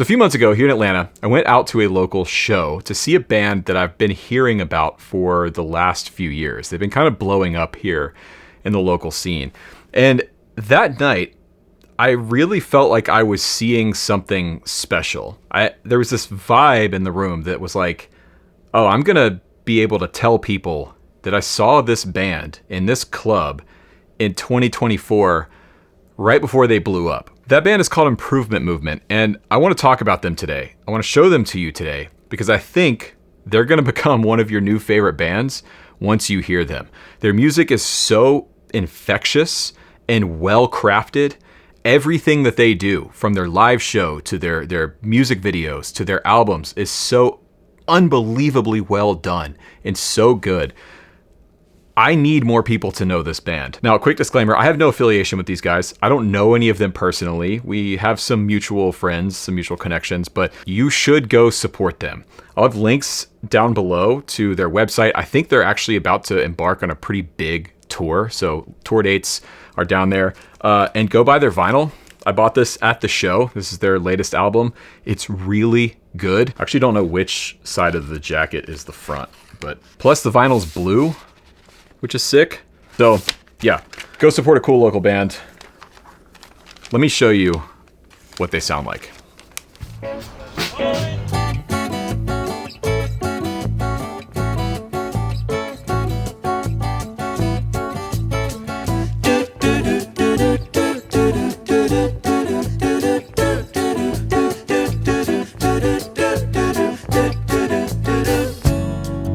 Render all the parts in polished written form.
A few months ago here in Atlanta, I went out to a local show to see a band that I've been hearing about for the last few years. They've been kind of blowing up here in the local scene. And that night, I really felt like I was seeing something special. There was this vibe in the room that was like, oh, I'm going to be able to tell people that I saw this band in this club in 2024 right before they blew up. That band is called Improvement Movement, and I want to talk about them today. I want to show them to you today because I think they're going to become one of your new favorite bands once you hear them. Their music is so infectious and well-crafted. Everything that they do, from their live show to their music videos to their albums, is so unbelievably well done and so good. I need more people to know this band. Now, a quick disclaimer, I have no affiliation with these guys. I don't know any of them personally. We have some mutual friends, some mutual connections, but you should go support them. I'll have links down below to their website. I think they're actually about to embark on a pretty big tour, so tour dates are down there. And go buy their vinyl. I bought this at the show. This is their latest album. It's really good. I actually don't know which side of the jacket is the front, but plus the vinyl's blue, which is sick. So yeah, go support a cool local band. Let me show you what they sound like.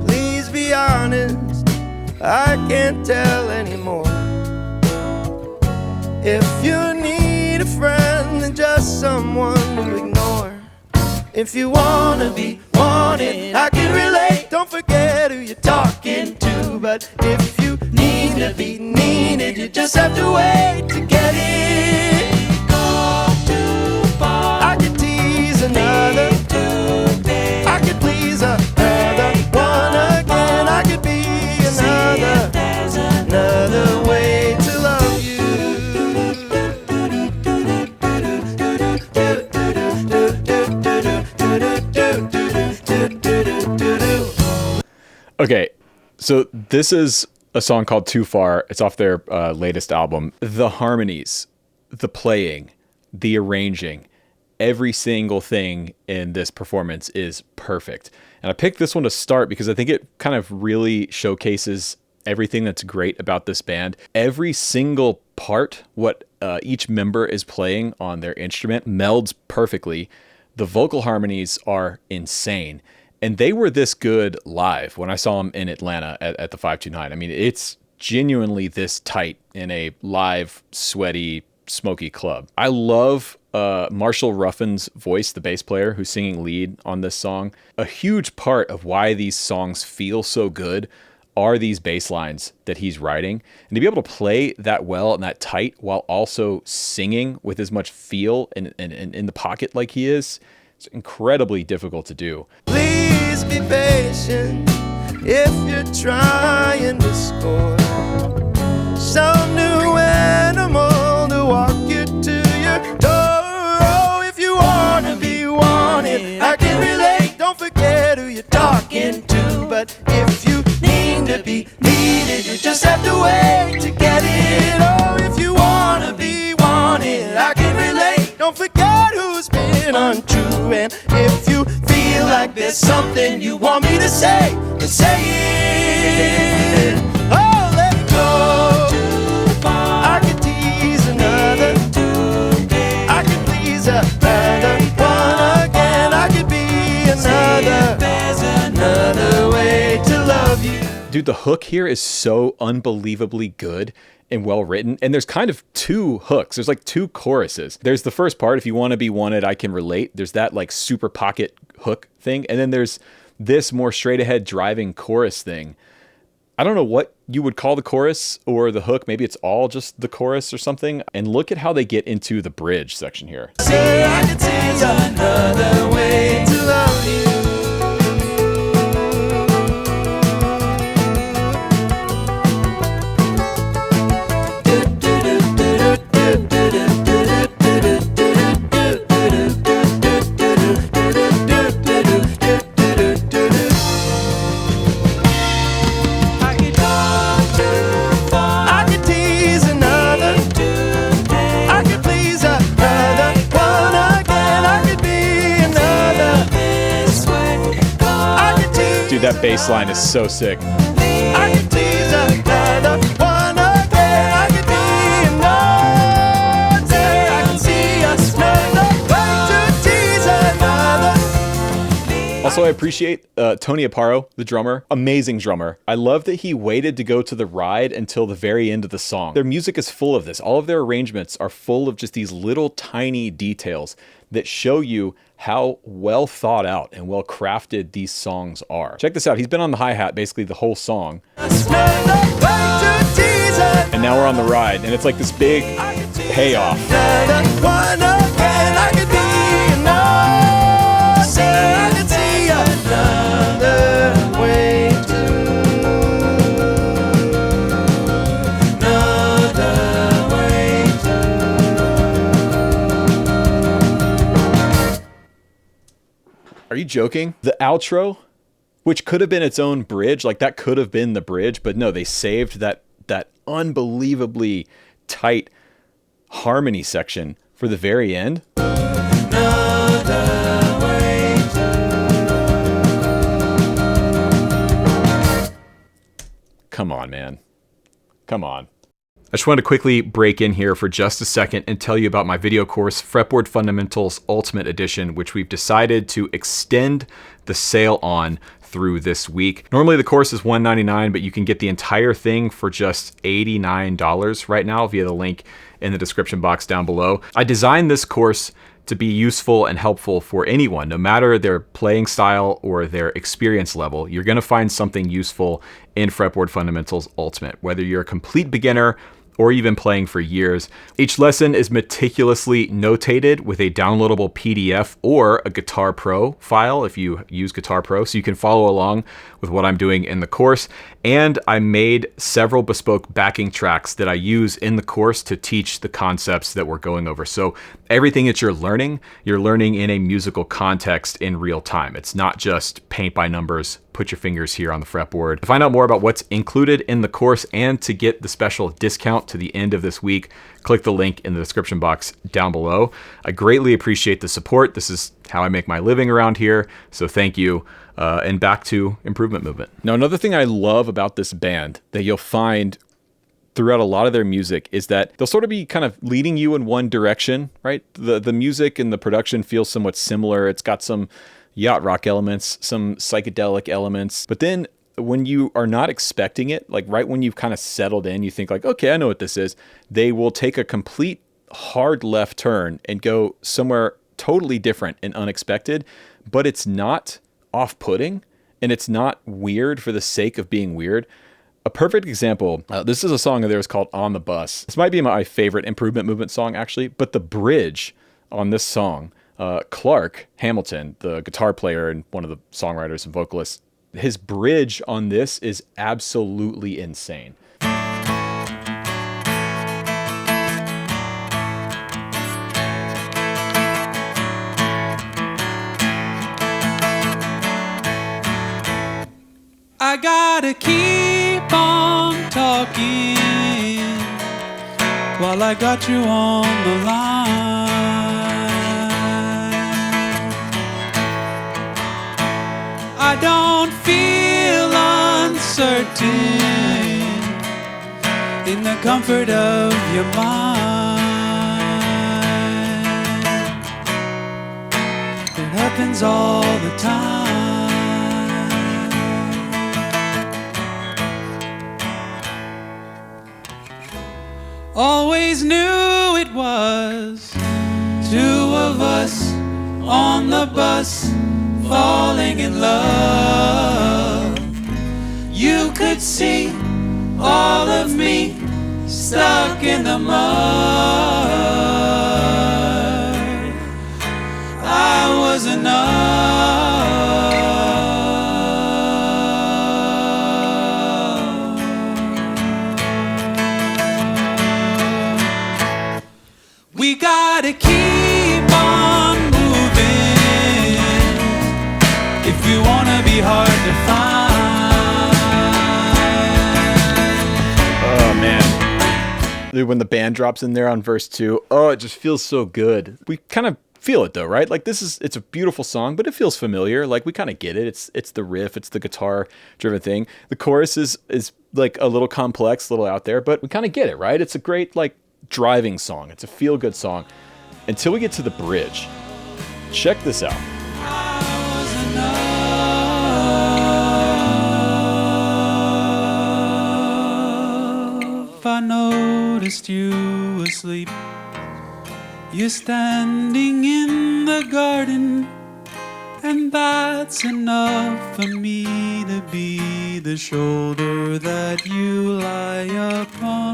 Please be honest, I can't tell anymore. If you need a friend, then just someone to ignore. If you wanna be wanted, I can relate. Don't forget who you're talking to. But if you need to be needed, you just have to wait to get it. Go too far. I could tease another. I could please another one again. I could be another way to love you. Okay, so this is a song called Too Far. It's off their latest album. The harmonies, the playing, the arranging, every single thing in this performance is perfect. And I picked this one to start because I think it kind of really showcases everything that's great about this band. Every single part, what each member is playing on their instrument, melds perfectly. The vocal harmonies are insane. And they were this good live when I saw them in Atlanta at the 529. I mean, it's genuinely this tight in a live, sweaty, smoky club. I love Marshall Ruffin's voice, the bass player who's singing lead on this song. A huge part of why these songs feel so good are these bass lines that he's writing. And to be able to play that well and that tight while also singing with as much feel and in the pocket like he is, it's incredibly difficult to do. Please be patient if you're trying to score some new animal to walk you to your door. Oh, if you wanna be wanted, I can relate. Don't forget who you're talking to. But if you need to be needed, you just have to wait to get it. Oh, if you wanna be wanted, I can relate. Don't forget who's been untrue. And if you feel like there's something you want me to say, then say it. Oh, let it go. Too far. I could tease another. I could please another one again. I could be another way to love you. Dude, the hook here is so unbelievably good and well written. And there's kind of two hooks. There's like two choruses. There's the first part, if you want to be wanted, I can relate. There's that like super pocket hook thing. And then there's this more straight ahead driving chorus thing. I don't know what you would call the chorus or the hook. Maybe it's all just the chorus or something. And look at how they get into the bridge section here. Say I could tease another way to love you. that bass line is so sick. I could tease another one again. I could be another. I can see us another way to tease another. Also, I appreciate Tony Aparo, the drummer. Amazing drummer. I love that he waited to go to the ride until the very end of the song. Their music is full of this. All of their arrangements are full of just these little tiny details that show you how well thought out and well crafted these songs are. Check this out. He's been on the hi-hat basically the whole song. And now we're on the ride, and it's like this big payoff. Are you joking? The outro, which could have been its own bridge, like that could have been the bridge, but no, they saved that unbelievably tight harmony section for the very end. Come on, man. Come on. I just wanted to quickly break in here for just a second and tell you about my video course, Fretboard Fundamentals Ultimate Edition, which we've decided to extend the sale on through this week. Normally the course is $199, but you can get the entire thing for just $89 right now via the link in the description box down below. I designed this course to be useful and helpful for anyone, no matter their playing style or their experience level. You're gonna find something useful in Fretboard Fundamentals Ultimate, whether you're a complete beginner or you've been playing for years. Each lesson is meticulously notated with a downloadable PDF or a Guitar Pro file if you use Guitar Pro, so you can follow along with what I'm doing in the course. And I made several bespoke backing tracks that I use in the course to teach the concepts that we're going over. So everything that you're learning in a musical context in real time. It's not just paint by numbers, put your fingers here on the fretboard. To find out more about what's included in the course and to get the special discount to the end of this week, click the link in the description box down below. I greatly appreciate the support. This is how I make my living around here, so thank you. And back to Improvement Movement. Now, another thing I love about this band that you'll find throughout a lot of their music is that they'll sort of be kind of leading you in one direction, right? The music and the production feels somewhat similar. It's got some yacht rock elements, some psychedelic elements, but then when you are not expecting it, like right when you've kind of settled in, you think like, okay, I know what this is. They will take a complete hard left turn and go somewhere totally different and unexpected, but it's not off-putting and it's not weird for the sake of being weird. A perfect example, this is a song of theirs called On the Bus. This might be my favorite Improvement Movement song actually, but the bridge on this song, Klark Hamilton, the guitar player and one of the songwriters and vocalists, his bridge on this is absolutely insane. I gotta keep on talking while I got you on the line. I don't feel uncertain in the comfort of your mind. It happens all the time. Always knew it was two of us on the bus falling in love. You could see all of me stuck in the mud. I was enough. We gotta keep on moving if you wanna be hard to find. Oh man. Dude, when the band drops in there on verse 2, oh, it just feels so good. We kind of feel it though, right? Like it's a beautiful song, but it feels familiar. Like we kind of get it. It's the riff, it's the guitar driven thing. The chorus is like a little complex, a little out there, but we kind of get it, right? It's a great like driving song. It's a feel good song until we get to the bridge. Check this out. I noticed you asleep. You're standing in the garden, and that's enough for me to be the shoulder that you lie upon.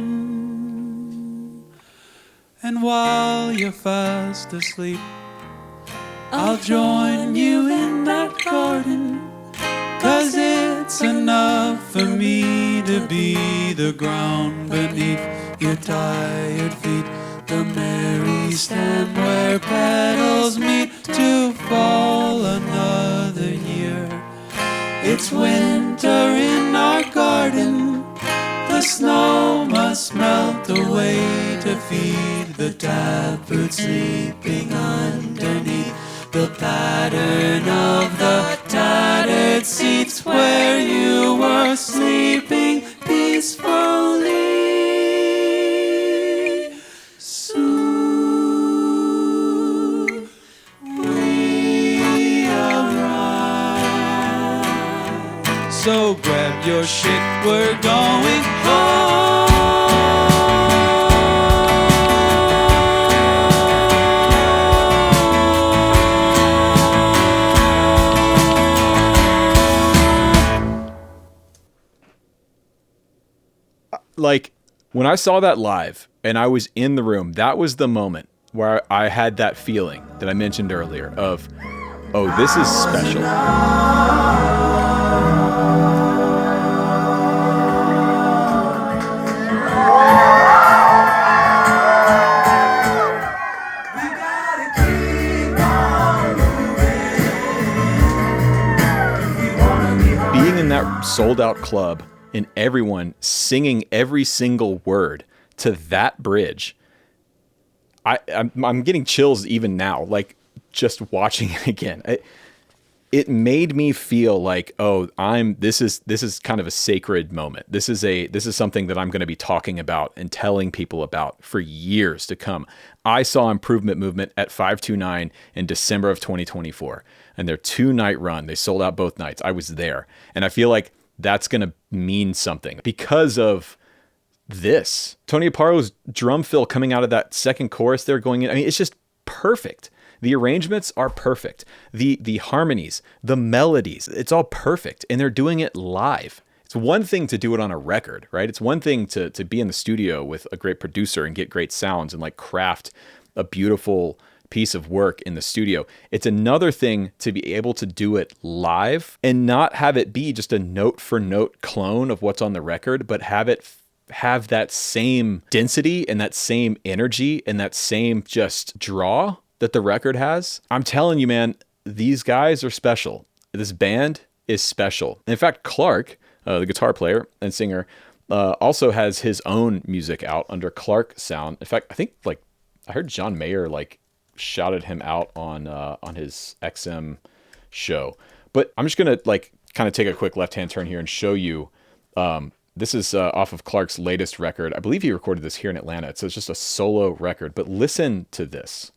And while you're fast asleep, I'll join you in that garden, 'cause it's enough for me to be the ground beneath your tired feet, the merry stem where petals meet to fall another year. It's winter in our garden, the snow must melt away to feed the taproot sleeping underneath the pattern of the tattered seats where you were sleeping peacefully. Soon we arrive. So grab your shit, we're going home. Like when I saw that live and I was in the room, that was the moment where I had that feeling that I mentioned earlier of, oh, this is special. Being in that sold out club and everyone singing every single word to that bridge, I'm getting chills even now, like just watching it again. It made me feel like, oh, this is kind of a sacred moment. This is something that I'm going to be talking about and telling people about for years to come. I saw Improvement Movement at 529 in December of 2024, and their 2-night run, they sold out both nights. I was there, and I feel like that's going to mean something because of this. Tony Aparo's drum fill coming out of that second chorus there going in. I mean, it's just perfect. The arrangements are perfect. The harmonies, the melodies, it's all perfect. And they're doing it live. It's one thing to do it on a record, right? It's one thing to be in the studio with a great producer and get great sounds and like craft a beautiful piece of work in the studio. It's another thing to be able to do it live and not have it be just a note for note clone of what's on the record, but have that same density and that same energy and that same just draw that the record has. I'm telling you, man, these guys are special. This band is special. In fact, Klark, the guitar player and singer, also has his own music out under Klark Sound. In fact, I think like I heard John Mayer like shouted him out on his XM show. But I'm just gonna like kind of take a quick left-hand turn here and show you. This is off of Klark's latest record. I believe he recorded this here in Atlanta. So it's just a solo record. But listen to this.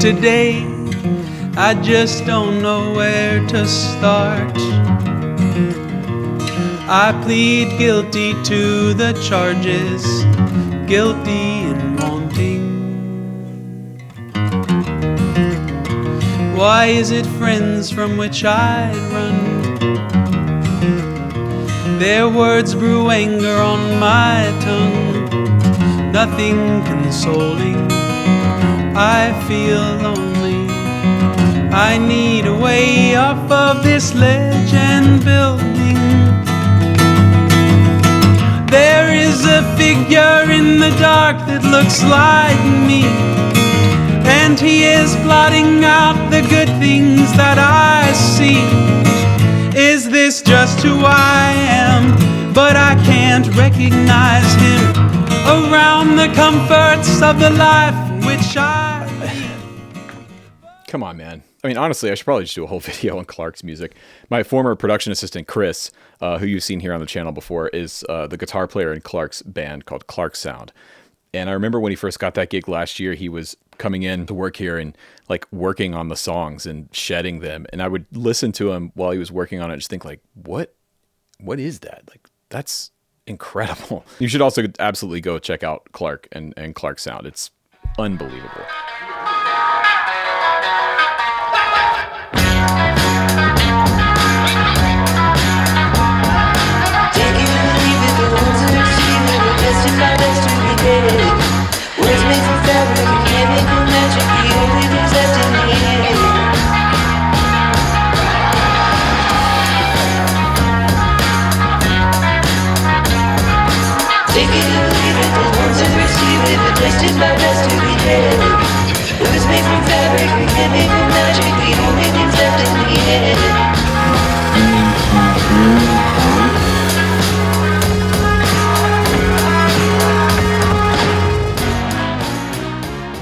Today, I just don't know where to start. I plead guilty to the charges, guilty in wanting. Why is it friends from which I run? Their words brew anger on my tongue, nothing consoling. I feel lonely. I need a way off of this ledge and building. There is a figure in the dark that looks like me, and he is blotting out the good things that I see. just who I am, but I can't recognize him around the comforts of the life in which I live. Come on, man. I mean, honestly, I should probably just do a whole video on Klark's music. My former production assistant, Chris, who you've seen here on the channel before, is the guitar player in Klark's band called Klark Sound. And I remember when he first got that gig last year, he was coming in to work here and like working on the songs and shedding them. And I would listen to him while he was working on it and just think like, what is that? Like, that's incredible. You should also absolutely go check out Klark and Klark Sound. It's unbelievable. Words made from fabric and chemical magic, the only things left in the end. Take it or leave it, the ones that receive it, but destined by dust to be dead. Words made from fabric and chemical magic, the only things left in the end.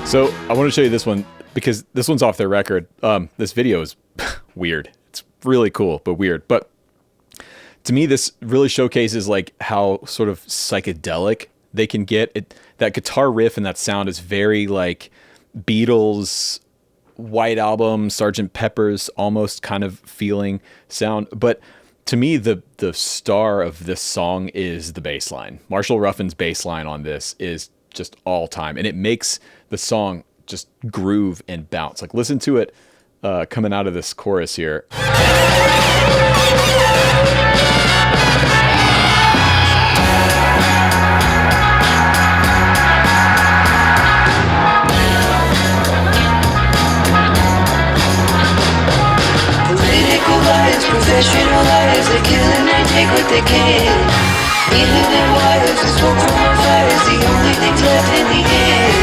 So I want to show you this one because this one's off their record. This video is weird. It's really cool, but weird. But to me, this really showcases like how sort of psychedelic they can get. That guitar riff and that sound is very like Beatles, White Album, Sgt. Pepper's almost kind of feeling sound. But to me, the star of this song is the bass line. Marshall Ruffin's bass line on this is just all time, and it makes the song just groove and bounce. Like, listen to it coming out of this chorus here. Political liars, professional liars, they kill and they take what they can. Even their wires, the smoke from our fires, the only things left in the end.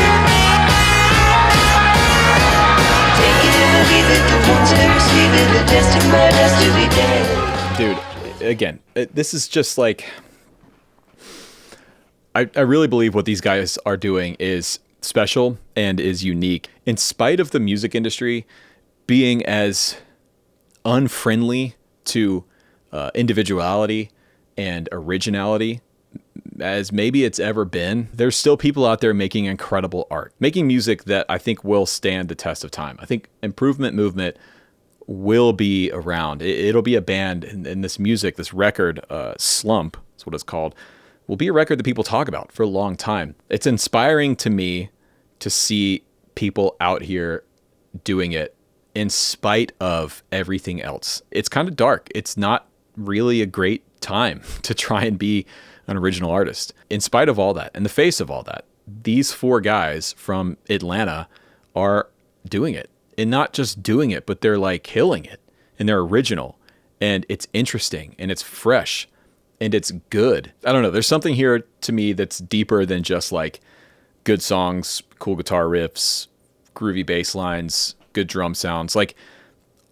Take it or leave it, the ones that receive it, the destined by dust to be dead. Dude, again, this is just like... I really believe what these guys are doing is special and is unique. In spite of the music industry being as unfriendly to individuality and originality as maybe it's ever been, there's still people out there making incredible art, making music that I think will stand the test of time. I think Improvement Movement will be around. It'll be a band, and this music, this record, Slump, is what it's called, will be a record that people talk about for a long time. It's inspiring to me to see people out here doing it in spite of everything else. It's kind of dark. It's not really a great time to try and be an original artist. In spite of all that, in the face of all that, these four guys from Atlanta are doing it. And not just doing it, but they're like killing it. And they're original. And it's interesting. And it's fresh. And it's good. I don't know. There's something here to me that's deeper than just like good songs, cool guitar riffs, groovy bass lines, good drum sounds. Like,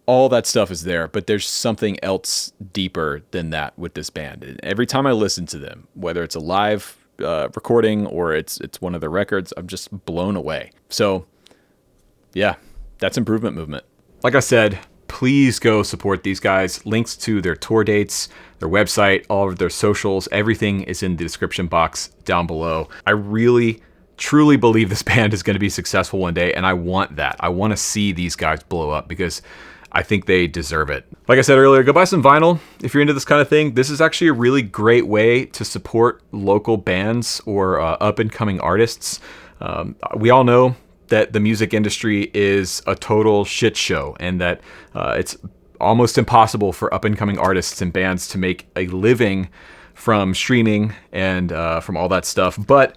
all that stuff is there, but there's something else deeper than that with this band. And every time I listen to them, whether it's a live recording or it's one of their records, I'm just blown away. So, yeah, that's Improvement Movement. Like I said, please go support these guys. Links to their tour dates, their website, all of their socials, everything is in the description box down below. I really, truly believe this band is going to be successful one day, and I want that. I want to see these guys blow up because I think they deserve it. Like I said earlier, go buy some vinyl if you're into this kind of thing. This is actually a really great way to support local bands or up-and-coming artists. We all know that the music industry is a total shit show and that it's almost impossible for up-and-coming artists and bands to make a living from streaming and from all that stuff. But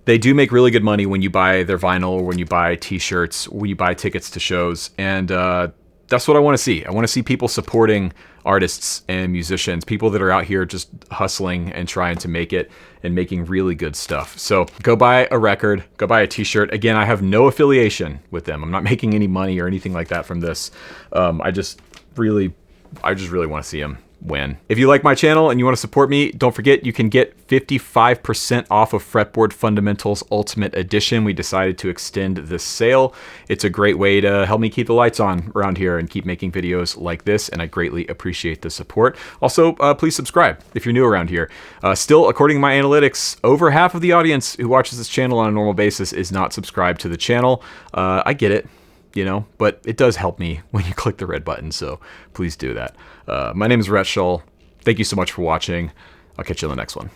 they do make really good money when you buy their vinyl or when you buy t-shirts, when you buy tickets to shows. And that's what I want to see. I want to see people supporting artists and musicians, people that are out here just hustling and trying to make it and making really good stuff. So go buy a record, go buy a t-shirt. Again, I have no affiliation with them. I'm not making any money or anything like that from this. I just really want to see them win. If you like my channel and you want to support me, don't forget you can get 55% off of Fretboard Fundamentals Ultimate Edition. We decided to extend this sale. It's a great way to help me keep the lights on around here and keep making videos like this, and I greatly appreciate the support. Also, please subscribe if you're new around here. Still, according to my analytics, over half of the audience who watches this channel on a normal basis is not subscribed to the channel. I get it, you know, but it does help me when you click the red button, so please do that. My name is Rhett Shull. Thank you so much for watching. I'll catch you on the next one.